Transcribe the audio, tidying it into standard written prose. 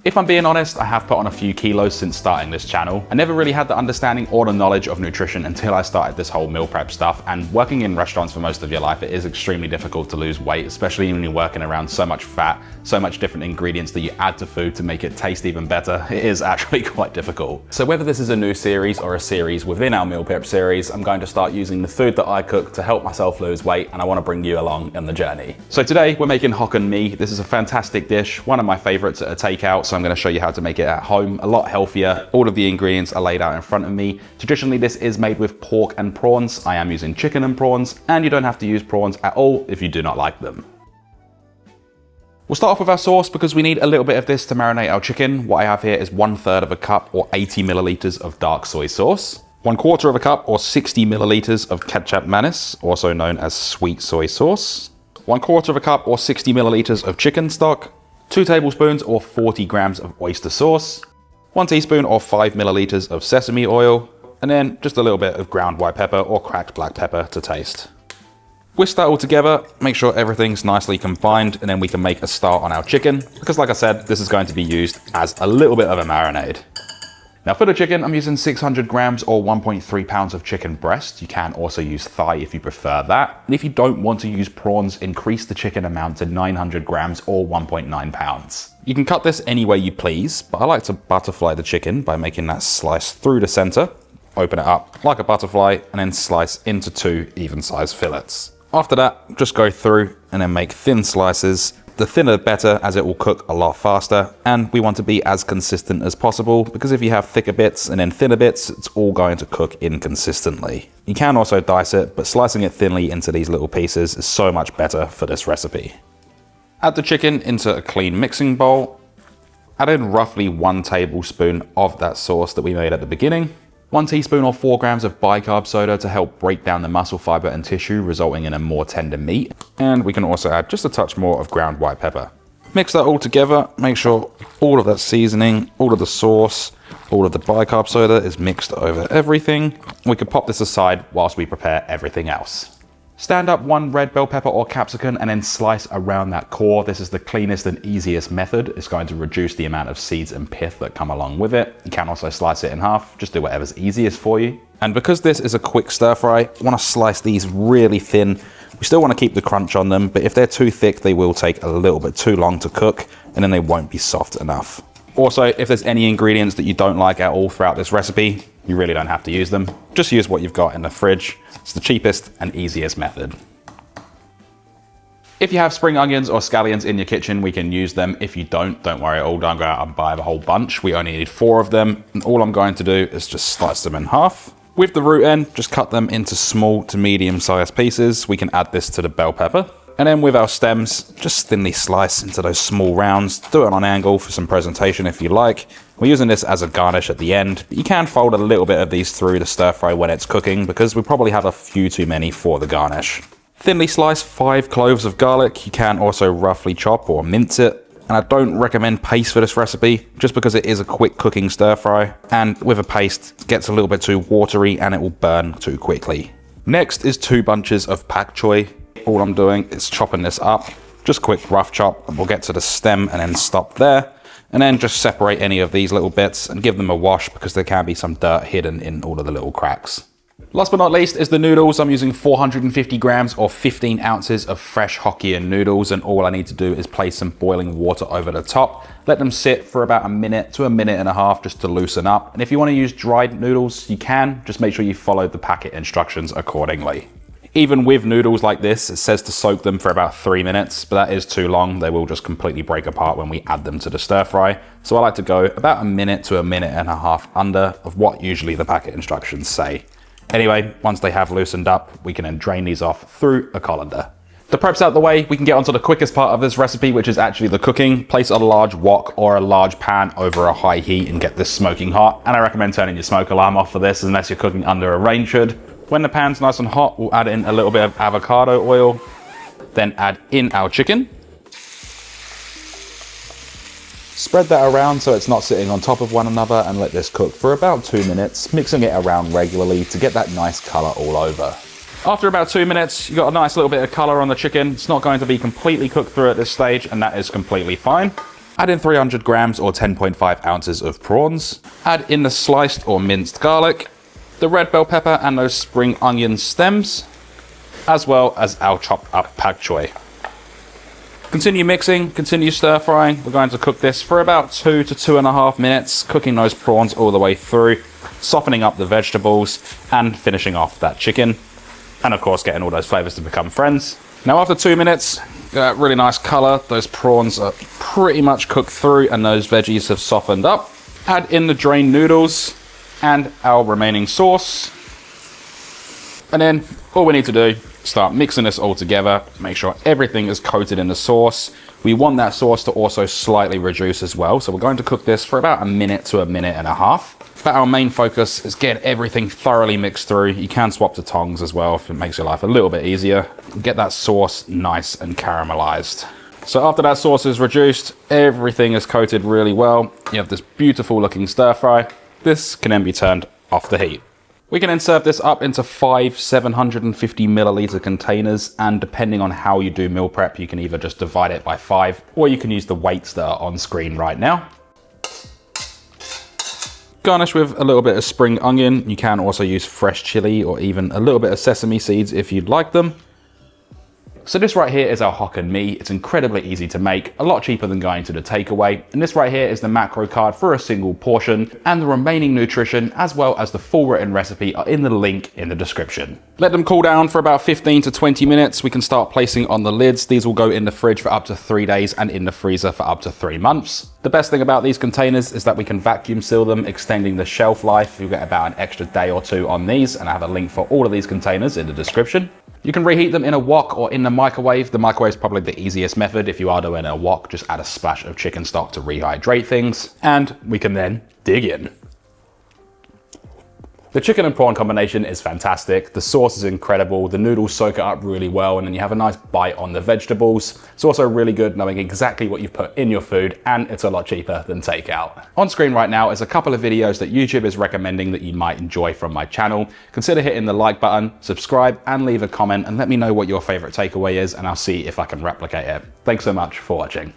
If I'm being honest, I have put on a few kilos since starting this channel. I never really had the understanding or the knowledge of nutrition until I started this whole meal prep stuff, and working in restaurants for most of your life, it is extremely difficult to lose weight, especially when you're working around so much fat, so much different ingredients that you add to food to make it taste even better. It is actually quite difficult. So whether this is a new series or a series within our meal prep series, I'm going to start using the food that I cook to help myself lose weight, and I want to bring you along in the journey. So today we're making Hokkien Mee. This is a fantastic dish, one of my favorites at a takeout, so I'm going to show you how to make it at home, a lot healthier. All of the ingredients are laid out in front of me. Traditionally, this is made with pork and prawns. I am using chicken and prawns, and you don't have to use prawns at all if you do not like them. We'll start off with our sauce because we need a little bit of this to marinate our chicken. What I have here is 1/3 of a cup or 80 milliliters of dark soy sauce, 1/4 of a cup or 60 milliliters of Kecap mayonnaise, also known as sweet soy sauce, 1/4 of a cup or 60 milliliters of chicken stock, 2 tablespoons or 40 grams of oyster sauce, 1 teaspoon or 5 milliliters of sesame oil, and then just a little bit of ground white pepper or cracked black pepper to taste. Whisk that all together, make sure everything's nicely combined, and then we can make a start on our chicken, because like I said, this is going to be used as a little bit of a marinade. Now for the chicken, I'm using 600 grams or 1.3 pounds of chicken breast. You can also use thigh if you prefer that. And if you don't want to use prawns, increase the chicken amount to 900 grams or 1.9 pounds. You can cut this any way you please, but I like to butterfly the chicken by making that slice through the center, open it up like a butterfly, and then slice into 2 even-sized fillets. After that, just go through and then make thin slices. The thinner the better, as it will cook a lot faster, and we want to be as consistent as possible, because if you have thicker bits and then thinner bits, it's all going to cook inconsistently. You can also dice it, but slicing it thinly into these little pieces is so much better for this recipe. Add the chicken into a clean mixing bowl. Add in roughly 1 tablespoon of that sauce that we made at the beginning. 1 teaspoon or 4 grams of bicarb soda to help break down the muscle fiber and tissue, resulting in a more tender meat. And we can also add just a touch more of ground white pepper. Mix that all together, make sure all of that seasoning, all of the sauce, all of the bicarb soda is mixed over everything. We can pop this aside whilst we prepare everything else. Stand up 1 red bell pepper or capsicum and then slice around that core. This is the cleanest and easiest method. It's going to reduce the amount of seeds and pith that come along with it. You can also slice it in half, just do whatever's easiest for you. And because this is a quick stir fry, I want to slice these really thin. We still want to keep the crunch on them, but if they're too thick, they will take a little bit too long to cook, and then they won't be soft enough. Also, if there's any ingredients that you don't like at all throughout this recipe, you really don't have to use them. Just use what you've got in the fridge. It's the cheapest and easiest method. If you have spring onions or scallions in your kitchen, we can use them. If you don't worry at all. Don't go out and buy a whole bunch. We only need 4 of them. And all I'm going to do is just slice them in half. With the root end, just cut them into small to medium-sized pieces. We can add this to the bell pepper. And then with our stems, just thinly slice into those small rounds. Do it on an angle for some presentation if you like. We're using this as a garnish at the end, but you can fold a little bit of these through the stir fry when it's cooking, because we probably have a few too many for the garnish. Thinly slice 5 cloves of garlic. You can also roughly chop or mince it. And I don't recommend paste for this recipe, just because it is a quick cooking stir fry. And with a paste, it gets a little bit too watery and it will burn too quickly. Next is 2 bunches of pak choy. All I'm doing is chopping this up, just quick rough chop, and we'll get to the stem and then stop there. And then just separate any of these little bits and give them a wash, because there can be some dirt hidden in all of the little cracks. Last but not least is the noodles. I'm using 450 grams or 15 ounces of fresh Hokkien noodles, and all I need to do is place some boiling water over the top. Let them sit for about a minute to a minute and a half just to loosen up. And if you want to use dried noodles, you can. Just make sure you follow the packet instructions accordingly. Even with noodles like this, it says to soak them for about 3 minutes, but that is too long. They will just completely break apart when we add them to the stir fry. So I like to go about a minute to a minute and a half under of what usually the packet instructions say. Anyway, once they have loosened up, we can then drain these off through a colander. The prep's out the way, we can get onto the quickest part of this recipe, which is actually the cooking. Place a large wok or a large pan over a high heat and get this smoking hot. And I recommend turning your smoke alarm off for this, unless you're cooking under a range hood. When the pan's nice and hot, we'll add in a little bit of avocado oil, then add in our chicken. Spread that around so it's not sitting on top of one another, and let this cook for about 2 minutes, mixing it around regularly to get that nice color all over. After about 2 minutes, you got a nice little bit of color on the chicken. It's not going to be completely cooked through at this stage, and that is completely fine. Add in 300 grams or 10.5 ounces of prawns. Add in the sliced or minced garlic, the red bell pepper and those spring onion stems, as well as our chopped up pak choy. Continue mixing, continue stir frying. We're going to cook this for about 2 to 2.5 minutes, cooking those prawns all the way through, softening up the vegetables and finishing off that chicken. And of course, getting all those flavors to become friends. Now after 2 minutes, got really nice color. Those prawns are pretty much cooked through and those veggies have softened up. Add in the drained noodles and our remaining sauce. And then all we need to do, start mixing this all together. Make sure everything is coated in the sauce. We want that sauce to also slightly reduce as well. So we're going to cook this for about 1 minute to 1.5 minutes. But our main focus is getting everything thoroughly mixed through. You can swap to tongs as well if it makes your life a little bit easier. Get that sauce nice and caramelized. So after that sauce is reduced, everything is coated really well. You have this beautiful looking stir fry. This can then be turned off the heat. We can then serve this up into 5 750 milliliter containers, and depending on how you do meal prep, you can either just divide it by 5 or you can use the weights that are on screen right now. Garnish with a little bit of spring onion. You can also use fresh chili or even a little bit of sesame seeds if you'd like them. So this right here is our Hokkien Mee. It's incredibly easy to make, a lot cheaper than going to the takeaway. And this right here is the macro card for a single portion, and the remaining nutrition as well as the full written recipe are in the link in the description. Let them cool down for about 15 to 20 minutes. We can start placing on the lids. These will go in the fridge for up to 3 days and in the freezer for up to 3 months. The best thing about these containers is that we can vacuum seal them, extending the shelf life. You'll get about an extra day or 2 on these, and I have a link for all of these containers in the description. You can reheat them in a wok or in the microwave. The microwave is probably the easiest method. If you are doing a wok, just add a splash of chicken stock to rehydrate things, and we can then dig in. The chicken and prawn combination is fantastic. The sauce is incredible. The noodles soak it up really well, and then you have a nice bite on the vegetables. It's also really good knowing exactly what you've put in your food, and it's a lot cheaper than takeout. On screen right now is a couple of videos that YouTube is recommending that you might enjoy from my channel. Consider hitting the like button, subscribe, and leave a comment, and let me know what your favorite takeaway is, and I'll see if I can replicate it. Thanks so much for watching.